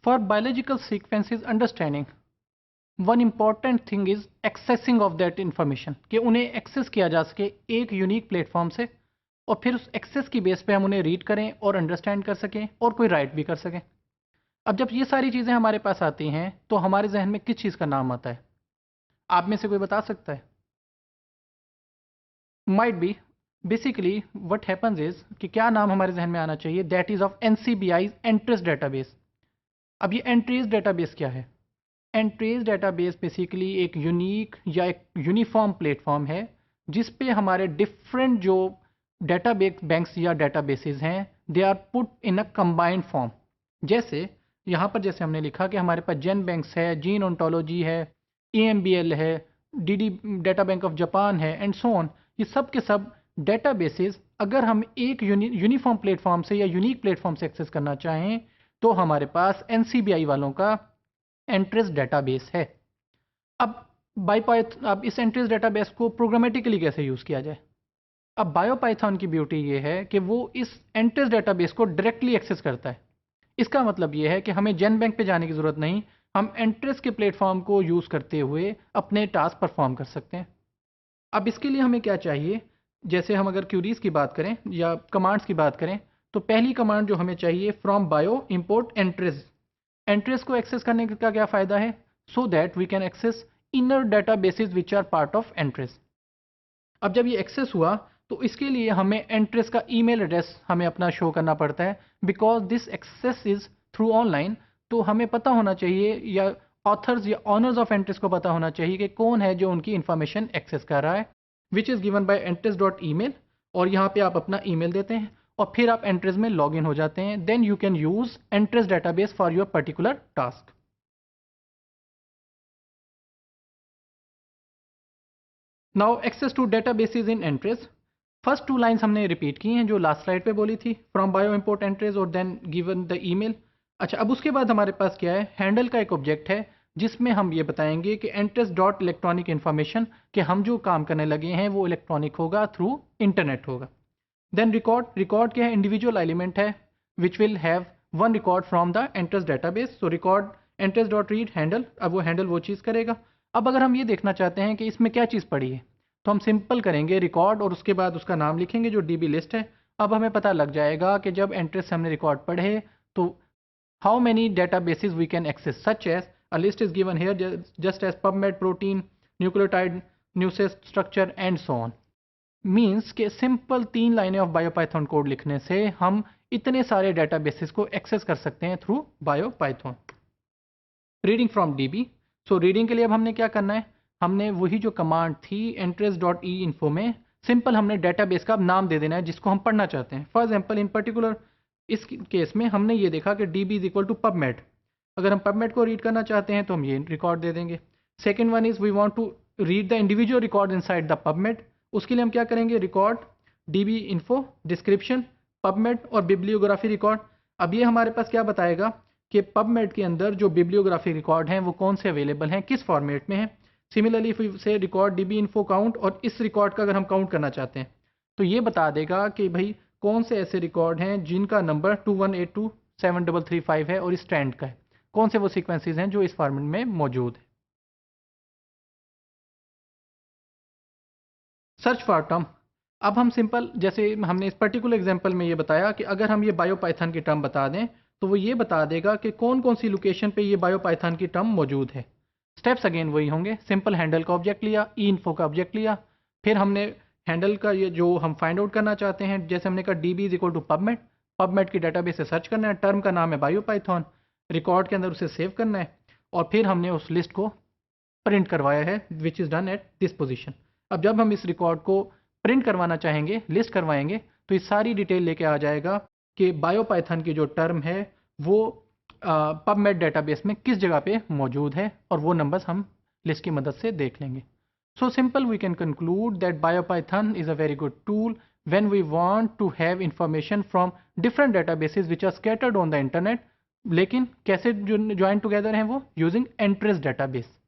For biological sequences understanding, one important thing is accessing of that information, कि उन्हें access किया जा सके एक यूनिक प्लेटफॉर्म से, और फिर उस एक्सेस की बेस पे हम उन्हें रीड करें और अंडरस्टैंड कर सकें और कोई राइट भी कर सकें। अब जब ये सारी चीज़ें हमारे पास आती हैं तो हमारे जहन में किस चीज़ का नाम आता है? आप में से कोई बता सकता है? Might be basically what happens is कि क्या नाम हमारे जहन में आना चाहिए, that is of NCBI's entrance database. अब ये एंट्रीज डेटाबेस क्या है? एंट्रीज डेटाबेस बेसिकली एक यूनिक या एक यूनिफॉर्म प्लेटफॉर्म है जिस पे हमारे डिफरेंट जो डेटाबेस बैंक्स या डेटाबेसेस हैं they are put in a combined form. जैसे यहाँ पर जैसे हमने लिखा कि हमारे पास जेन बैंक्स है, जीन ओंटोलॉजी है, EMBL है, DD data bank of Japan है एंड सो ऑन। ये सब के सब डेटाबेसेस अगर हम एक यूनिफॉर्म प्लेटफॉर्म से या यूनिक प्लेटफॉर्म से एक्सेस करना चाहें तो हमारे पास NCBI वालों का एंट्रेस डेटाबेस है। अब इस एंट्रेस डेटाबेस को प्रोग्रामेटिकली कैसे यूज़ किया जाए? अब बायोपाइथन की ब्यूटी ये है कि वो इस एंट्रेस डेटाबेस को डायरेक्टली एक्सेस करता है। इसका मतलब ये है कि हमें जेन बैंक पे जाने की ज़रूरत नहीं, हम एंट्रेस के प्लेटफॉर्म को यूज़ करते हुए अपने टास्क परफॉर्म कर सकते हैं। अब इसके लिए हमें क्या चाहिए? जैसे हम अगर क्यूरीज की बात करें या कमांड्स की बात करें तो पहली कमांड जो हमें चाहिए, from bio import Entrez. Entrez को एक्सेस करने का क्या फ़ायदा है? So that we can access inner databases which are part of Entrez. अब जब ये एक्सेस हुआ तो इसके लिए हमें एंट्रेस का ईमेल एड्रेस हमें अपना शो करना पड़ता है, because this access is through online. तो हमें पता होना चाहिए या ऑथर्स या ऑनर्स ऑफ एंट्रेस को पता होना चाहिए कि कौन है जो उनकी इन्फॉर्मेशन एक्सेस कर रहा है, which is given by entrance dot email. और यहाँ पे आप अपना ईमेल देते हैं और फिर आप एंट्रेस में लॉग इन हो जाते हैं। Then you can use Entrez database for your particular task. Now access to databases in Entrez. First two lines हमने रिपीट की हैं जो लास्ट स्लाइड पे बोली थी, फ्रॉम बायो इंपोर्ट एंट्रेस और देन गिवन द ईमेल। अच्छा, अब उसके बाद हमारे पास क्या है? हैंडल का एक ऑब्जेक्ट है जिसमें हम ये बताएंगे कि एंट्रेस डॉट इलेक्ट्रॉनिक इन्फॉर्मेशन, कि हम जो काम करने लगे हैं वो इलेक्ट्रॉनिक होगा, थ्रू इंटरनेट होगा। Then record. रिकॉर्ड क्या है? इंडिविजुअल एलिमेंट है which will have one record from the Entrez database. So record Entrez dot read handle. अब वो हैंडल वो चीज़ करेगा। अब अगर हम ये देखना चाहते हैं कि इसमें क्या चीज़ पड़ी है तो हम सिंपल करेंगे रिकॉर्ड और उसके बाद उसका नाम लिखेंगे जो DB लिस्ट है। अब हमें पता लग जाएगा कि जब एंट्रेस से हमने रिकॉर्ड पढ़े तो how many databases we can access, such as a list is given here just as PubMed, protein, nucleotide, न्यूसेस structure and so on. Means के सिंपल 3 लाइनें ऑफ बायोपाइथन कोड लिखने से हम इतने सारे डेटाबेसेस को एक्सेस कर सकते हैं through Biopython. Reading from DB। So reading के लिए अब हमने क्या करना है? हमने वही जो कमांड थी एंट्रेस डॉट ई इन्फो में, सिंपल हमने डेटाबेस का नाम दे देना है जिसको हम पढ़ना चाहते हैं। फॉर एग्जाम्पल इन पर्टिकुलर इस केस में हमने ये देखा कि DB is equal to PubMed. अगर हम पबमेड को रीड करना चाहते हैं तो हम ये रिकॉर्ड दे देंगे। Second one is we want to read the individual record inside the PubMed. उसके लिए हम क्या करेंगे? Record DB info description PubMed और बिब्लियोग्राफी रिकॉर्ड। अब ये हमारे पास क्या बताएगा कि पबमेड के अंदर जो बिब्लियोग्राफी रिकॉर्ड हैं वो कौन से अवेलेबल हैं, किस फॉर्मेट में हैं। सिमिलरली इफ से रिकॉर्ड DB इन्फो काउंट, और इस रिकॉर्ड का अगर हम काउंट करना चाहते हैं तो ये बता देगा कि भाई कौन से ऐसे रिकॉर्ड हैं जिनका नंबर 21827335 है और इस स्ट्रैंड का है, कौन से वो सीक्वेंसेस हैं जो इस फॉर्मेट में मौजूद है। Search for term. अब हम सिंपल जैसे हमने इस पर्टिकुलर एग्जांपल में ये बताया कि अगर हम ये बायोपाइथन की टर्म बता दें तो वो ये बता देगा कि कौन कौन सी लोकेशन पे ये बायोपाइथन की टर्म मौजूद है। स्टेप्स अगेन वही होंगे, सिंपल हैंडल का ऑब्जेक्ट लिया, ई इन्फो का ऑब्जेक्ट लिया, फिर हमने हैंडल का ये जो हम फाइंड आउट करना चाहते हैं, जैसे हमने कहा DB is equal to PubMed, PubMed की डेटाबेस से सर्च करना है, टर्म का नाम है बायोपाइथन, रिकॉर्ड के अंदर उसे सेव करना है और फिर हमने उस लिस्ट को प्रिंट करवाया है which is done at this position. अब जब हम इस रिकॉर्ड को प्रिंट करवाना चाहेंगे, लिस्ट करवाएंगे, तो ये सारी डिटेल लेके आ जाएगा कि बायोपाइथन की जो टर्म है वो पबमेड डेटाबेस में किस जगह पे मौजूद है, और वो नंबर्स हम लिस्ट की मदद से देख लेंगे। So simple we can conclude that Biopython is a very good tool when we want to have information from different databases which are scattered on the internet। लेकिन कैसे ज्वाइन टुगेदर हैं वो? Using entrance database.